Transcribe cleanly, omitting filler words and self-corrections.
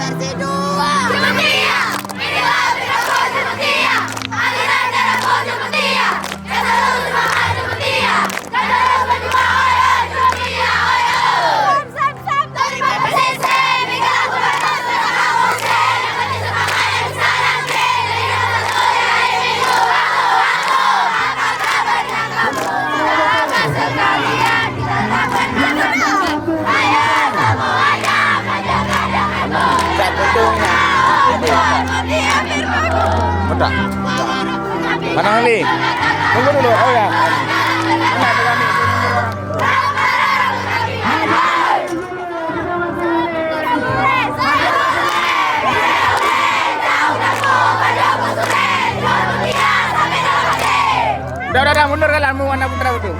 versi 2. Jematia, inilah biraku Jematia, aliran darahku Jematia, kata lu semangat Jematia, kata lu berjuang ayo Jematia ayo. Sam, terima kasih sen, hingga aku bertemu dengan kamu sen, yang penting semangat yang bisa nanti, dari rasa mulia ini aku, apa kabarnya kamu? Apa sekalian kita tak pernah bertemu, ayo semuanya menjaga denganmu. Udah. Mana Ali? Tunggu dulu. Oh ya. Udah, mundur kalian, mau anak putra itu.